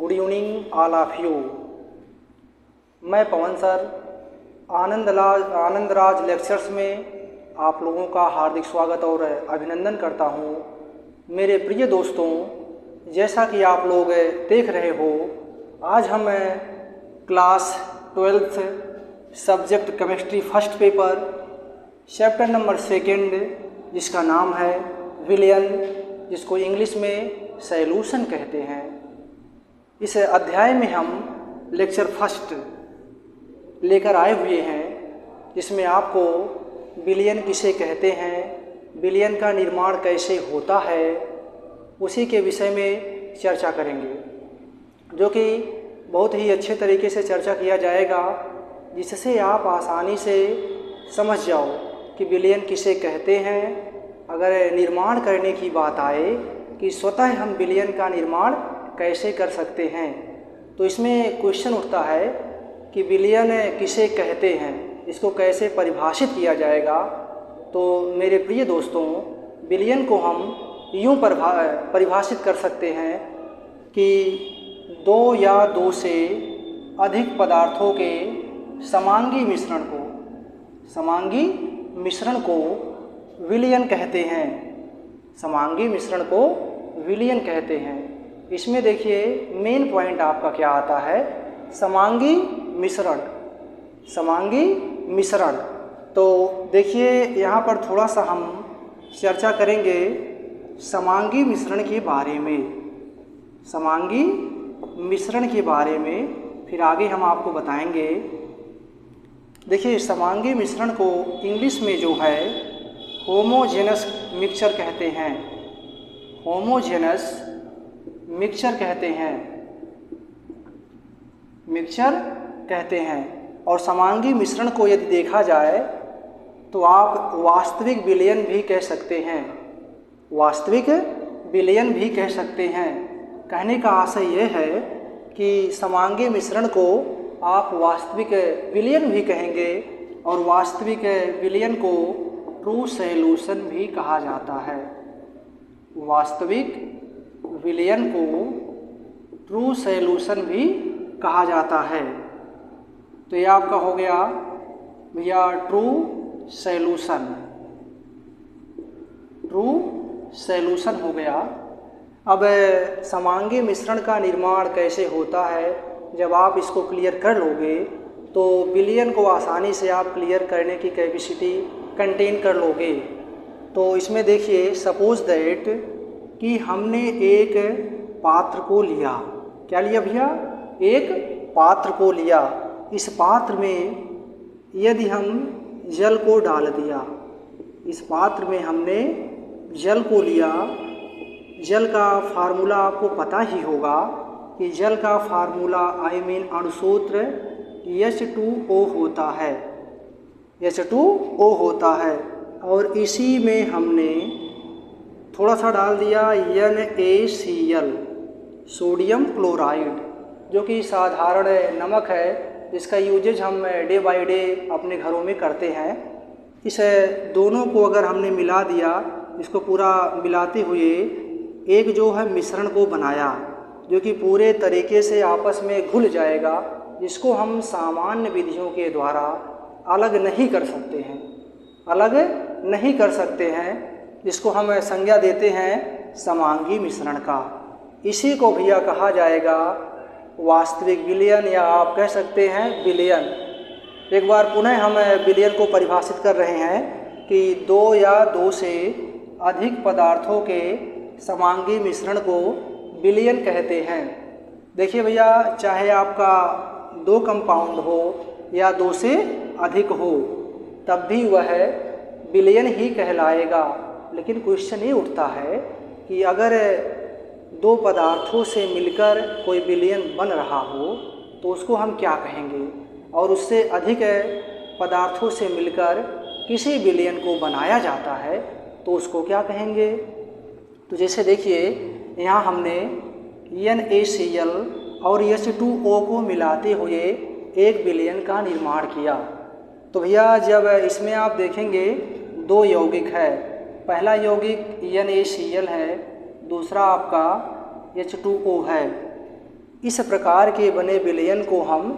Good evening all of you. मैं पवन sir Anandraj lectures में आप लोगों का हार्दिक स्वागत और अभिनंदन करता हूं। मेरे प्रिय दोस्तों, जैसा कि आप लोग देख रहे हो, आज हम class 12th subject chemistry first paper chapter number 2 जिसका नाम है विलयन, जिसको इंग्लिश में सॉल्यूशन कहते हैं। इस अध्याय में हम लेक्चर फर्स्ट लेकर आए हुए हैं, जिसमें आपको विलयन किसे कहते हैं, विलयन का निर्माण कैसे होता है, उसी के विषय में चर्चा करेंगे, जो कि बहुत ही अच्छे तरीके से चर्चा किया जाएगा, जिससे आप आसानी से समझ जाओ कि विलयन किसे कहते हैं। अगर निर्माण करने की बात आए कि स्वतः हम विलयन का निर्माण कैसे कर सकते हैं, तो इसमें क्वेश्चन उठता है कि विलयन किसे कहते हैं, इसको कैसे परिभाषित किया जाएगा। तो मेरे प्रिय दोस्तों, विलयन को हम यूँ परिभाषित कर सकते हैं कि दो या दो से अधिक पदार्थों के समांगी मिश्रण को विलयन कहते हैं। समांगी मिश्रण को विलयन कहते हैं। इसमें देखिए मेन पॉइंट आपका क्या आता है, समांगी मिश्रण। तो देखिए यहाँ पर थोड़ा सा हम चर्चा करेंगे समांगी मिश्रण के बारे में, फिर आगे हम आपको बताएंगे। देखिए कहते हैं। और समांगी मिश्रण को यदि देखा जाए तो आप वास्तविक विलयन भी कह सकते हैं। कहने का आशय यह है कि समांगी मिश्रण को आप वास्तविक विलयन भी कहेंगे, और वास्तविक विलयन को ट्रू सॉल्यूशन भी कहा जाता है। वास्तविक विलयन को ट्रू सॉल्यूशन भी कहा जाता है। तो ये आपका हो गया भैया ट्रू सॉल्यूशन हो गया। अब समांगी मिश्रण का निर्माण कैसे होता है, जब आप इसको क्लियर कर लोगे तो विलयन को आसानी से आप क्लियर करने की कैपेसिटी कंटेन कर लोगे। तो इसमें देखिए सपोज दैट कि हमने एक पात्र को लिया। क्या लिया भैया? एक पात्र को लिया। इस पात्र में यदि हम जल को डाल दिया, इस पात्र में हमने जल को लिया। जल का फार्मूला आपको पता ही होगा कि जल का फार्मूला अणुसूत्र H2O होता है। और इसी में हमने थोड़ा सा डाल दिया NaCl, सोडियम क्लोराइड, जो कि साधारण नमक है, जिसका यूजेज हम डे बाय डे अपने घरों में करते हैं। इस दोनों को अगर हमने मिला दिया, इसको पूरा मिलाते हुए एक जो है मिश्रण को बनाया, जो कि पूरे तरीके से आपस में घुल जाएगा, जिसको हम सामान्य विधियों के द्वारा अलग नहीं कर सकते हैं, जिसको हम संज्ञा देते हैं समांगी मिश्रण का। इसी को भैया कहा जाएगा वास्तविक विलयन, या आप कह सकते हैं विलयन। एक बार पुनः हम विलयन को परिभाषित कर रहे हैं कि दो या दो से अधिक पदार्थों के समांगी मिश्रण को विलयन कहते हैं। देखिए भैया, चाहे आपका 2 कंपाउंड हो या 2 से अधिक हो, तब भी वह विलयन ही कहलाएगा। लेकिन क्वेश्चन ये उठता है कि अगर 2 पदार्थों से मिलकर कोई विलयन बन रहा हो तो उसको हम क्या कहेंगे, और उससे अधिक पदार्थों से मिलकर किसी विलयन को बनाया जाता है तो उसको क्या कहेंगे। तो जैसे देखिए यहाँ हमने NaCl और H2O को मिलाते हुए एक विलयन का निर्माण किया। तो भैया जब इसमें आप देखेंगे 2 यौगिक है, पहला यौगिक NaCl है, दूसरा आपका H2O है। इस प्रकार के बने विलयन को हम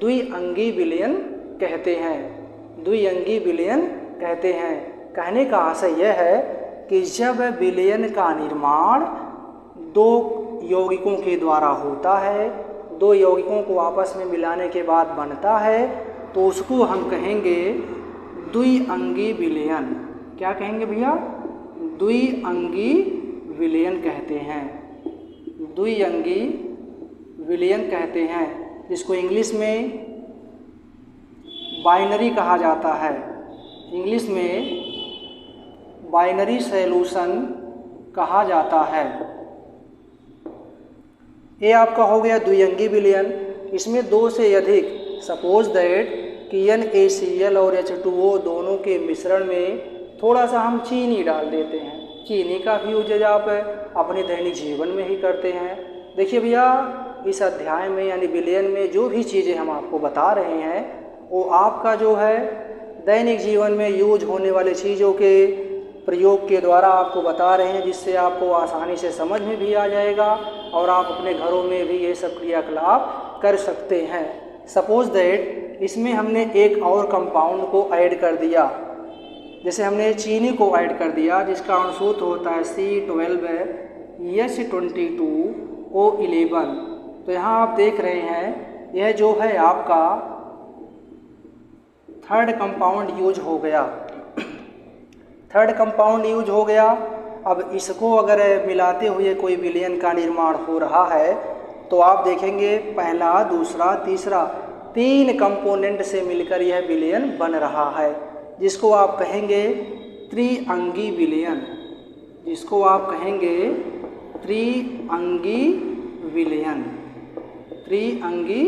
द्विअंगी विलयन कहते हैं। द्विअंगी विलयन कहते हैं। कहने का आशय यह है कि जब विलयन का निर्माण दो यौगिकों के द्वारा होता है, दो यौगिकों को आपस में मिलाने के बाद बनता है, तो उसको हम कहेंगे द्विअंगी विलयन। क्या कहेंगे भैया? द्विअंगी विलयन कहते हैं। द्विअंगी विलयन कहते हैं, जिसको इंग्लिश में बाइनरी कहा जाता है। इंग्लिश में बाइनरी सॉल्यूशन कहा जाता है। ये आपका हो गया द्विअंगी विलयन। इसमें दो से अधिक, सपोज दैट कि NaCl और H2O दोनों के मिश्रण में थोड़ा सा हम चीनी डाल देते हैं। चीनी का भी यूज आप अपने दैनिक जीवन में ही करते हैं। देखिए भैया, इस अध्याय में यानी विलयन में जो भी चीज़ें हम आपको बता रहे हैं वो आपका जो है दैनिक जीवन में यूज होने वाले चीज़ों के प्रयोग के द्वारा आपको बता रहे हैं, जिससे आपको आसानी से समझ में भी आ जाएगा और आप अपने घरों में भी ये सब क्रियाकलाप कर सकते हैं। सपोज दैट इसमें हमने एक और कंपाउंड को ऐड कर दिया, जैसे हमने चीनी को ऐड कर दिया जिसका अणुसूत्र होता है C12H22O11। तो यहाँ आप देख रहे हैं यह जो है आपका थर्ड कंपाउंड यूज हो गया। थर्ड कंपाउंड यूज हो गया। अब इसको अगर मिलाते हुए कोई विलयन का निर्माण हो रहा है तो आप देखेंगे पहला, दूसरा, तीसरा, तीन कंपोनेंट से मिलकर यह विलयन बन रहा है, जिसको आप कहेंगे त्रिअंगी विलयन। जिसको आप कहेंगे त्रिअंगी विलयन। त्रिअंगी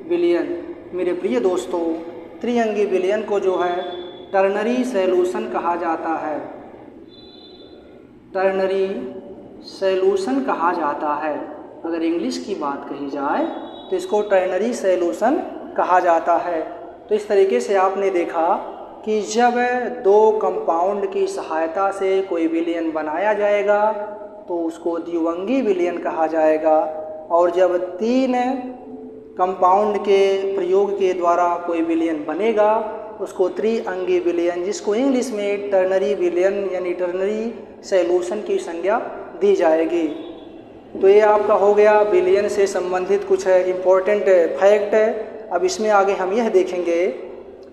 विलयन। मेरे प्रिय दोस्तों, त्रिअंगी विलयन को जो है टर्नरी सॉल्यूशन कहा जाता है। टर्नरी सॉल्यूशन कहा जाता है। अगर इंग्लिश की बात कही जाए तो इसको टर्नरी सॉल्यूशन कहा जाता है। तो इस तरीके से आपने देखा कि जब दो कंपाउंड की सहायता से कोई विलयन बनाया जाएगा तो उसको द्विअंगी विलयन कहा जाएगा, और जब तीन कंपाउंड के प्रयोग के द्वारा कोई विलयन बनेगा उसको त्रिअंगी विलयन, जिसको इंग्लिश में टर्नरी विलयन यानी टर्नरी सॉल्यूशन की संज्ञा दी जाएगी। तो ये आपका हो गया विलयन से संबंधित कुछ इम्पोर्टेंट फैक्ट। अब इसमें आगे हम यह देखेंगे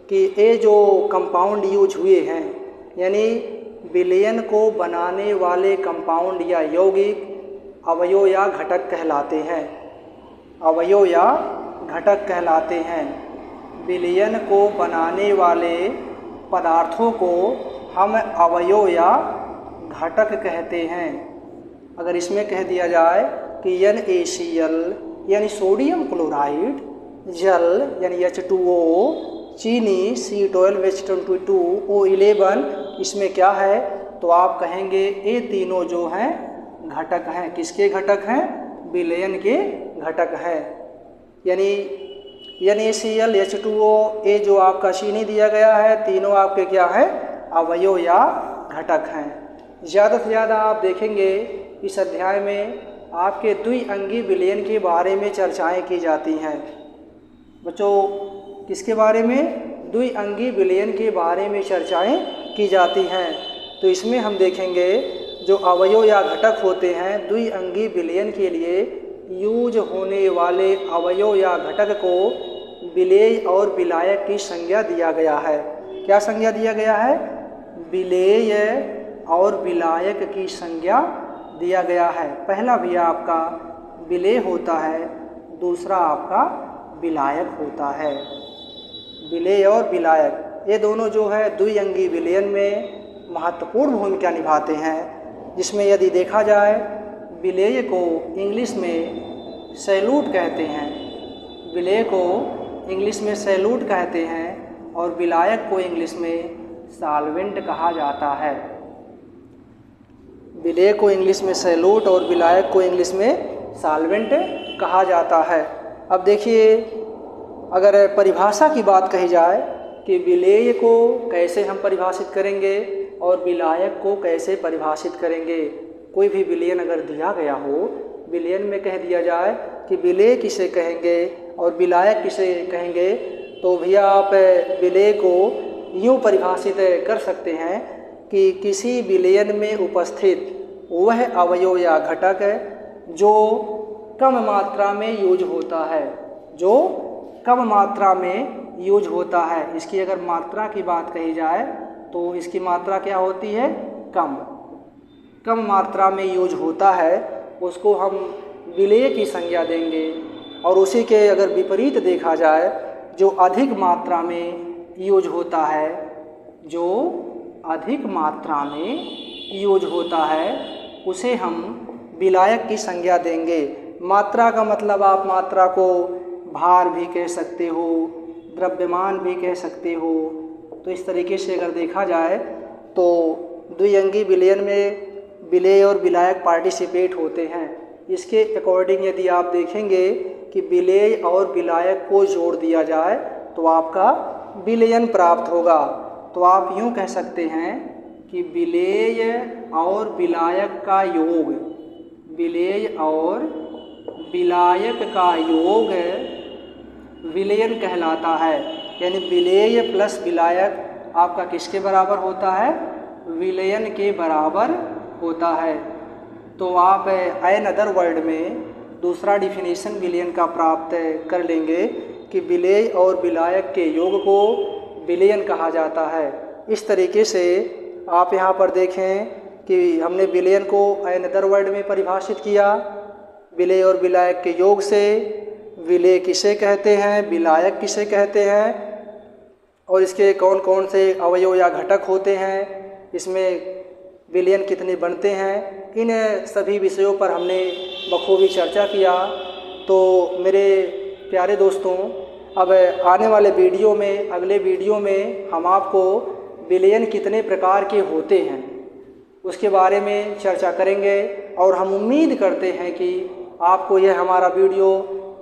कि ये जो कंपाउंड यूज हुए हैं, यानी विलयन को बनाने वाले कंपाउंड या यौगिक अवयव या घटक कहलाते हैं। अवयव या घटक कहलाते हैं। विलयन को बनाने वाले पदार्थों को हम अवयव या घटक कहते हैं। अगर इसमें कह दिया जाए कि NaCl यानी सोडियम क्लोराइड, जल यानी H2O, चीनी C12H22O11, इसमें क्या है तो आप कहेंगे ये तीनों जो हैं घटक हैं। किसके घटक हैं? विलयन के घटक हैं। यानी NaCl, H2O, ये जो आपका चीनी दिया गया है, तीनों आपके क्या है? अवयव या घटक हैं। ज़्यादा से ज़्यादा आप देखेंगे इस अध्याय में आपके द्विअंगी विलयन के बारे में चर्चाएं की जाती हैं। बच्चों, किसके बारे में? द्विअंगी विलयन के बारे में चर्चाएं की जाती हैं। तो इसमें हम देखेंगे जो अवयव या घटक होते हैं द्विअंगी विलयन के लिए यूज होने वाले अवयव या घटक को विलेय और विलायक की संज्ञा दिया गया है। क्या संज्ञा दिया गया है? विलेय और विलायक की संज्ञा दिया गया है। पहला भी आपका विलेय होता है, दूसरा आपका विलायक होता है। विलेय और विलायक ये दोनों जो है द्विअंगी विलयन में महत्वपूर्ण भूमिका निभाते हैं, जिसमें यदि देखा जाए विलेय को इंग्लिश में सैल्यूट कहते हैं। विलेय को इंग्लिश में सैल्यूट कहते हैं और विलायक को इंग्लिश में सॉल्वेंट कहा जाता है। विलेय को इंग्लिश में सैल्यूट और विलायक को इंग्लिश में सॉल्वेंट कहा जाता है। अब देखिए, अगर परिभाषा की बात कही जाए कि विलेय को कैसे हम परिभाषित करेंगे और विलायक को कैसे परिभाषित करेंगे। कोई भी विलयन अगर दिया गया हो, विलयन में कह दिया जाए कि विलेय किसे कहेंगे और विलायक किसे कहेंगे, तो भैया आप विलेय को यूँ परिभाषित कर सकते हैं कि किसी विलयन में उपस्थित वह अवयव या घटक जो कम मात्रा में यूज होता है, जो कम मात्रा में यूज होता है। इसकी अगर मात्रा की बात कही जाए तो इसकी मात्रा क्या होती है? कम मात्रा में यूज होता है, उसको हम विलेय की संज्ञा देंगे। और उसी के अगर विपरीत देखा जाए, जो अधिक मात्रा में यूज होता है, जो अधिक मात्रा में यूज होता है, उसे हम विलायक की संज्ञा देंगे। मात्रा का मतलब आप मात्रा को भार भी कह सकते हो, द्रव्यमान भी कह सकते हो। तो इस तरीके से अगर देखा जाए तो द्विअंगी विलयन में विलेय और विलायक पार्टिसिपेट होते हैं। इसके अकॉर्डिंग यदि आप देखेंगे कि विलेय और विलायक को जोड़ दिया जाए तो आपका विलयन प्राप्त होगा। तो आप यूँ कह सकते हैं कि विलेय और विलायक का योग, विलेय और विलायक का योग विलयन कहलाता है। यानी विलेय प्लस विलायक आपका किसके बराबर होता है? विलयन के बराबर होता है। तो आप एन अदर वर्ड में दूसरा डिफिनेशन विलयन का प्राप्त कर लेंगे कि विलेय और विलायक के योग को विलयन कहा जाता है। इस तरीके से आप यहाँ पर देखें कि हमने विलयन को एन अदर वर्ड में परिभाषित किया, विलेय और विलायक के योग से। विलेय किसे कहते हैं, विलायक किसे कहते हैं, और इसके कौन कौन से अवयव या घटक होते हैं, इसमें विलयन कितने बनते हैं, इन सभी विषयों पर हमने बखूबी चर्चा किया। तो मेरे प्यारे दोस्तों, अब आने वाले वीडियो में, अगले वीडियो में हम आपको विलयन कितने प्रकार के होते हैं उसके बारे में चर्चा करेंगे। और हम उम्मीद करते हैं कि आपको यह हमारा वीडियो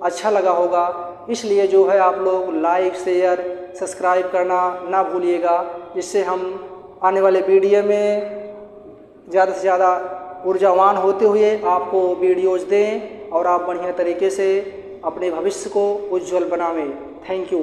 अच्छा लगा होगा। इसलिए जो है आप लोग लाइक, शेयर, सब्सक्राइब करना ना भूलिएगा, जिससे हम आने वाले वीडियो में ज़्यादा से ज़्यादा ऊर्जावान होते हुए आपको वीडियोज़ दें और आप बढ़िया तरीके से अपने भविष्य को उज्जवल बनावें। Thank you.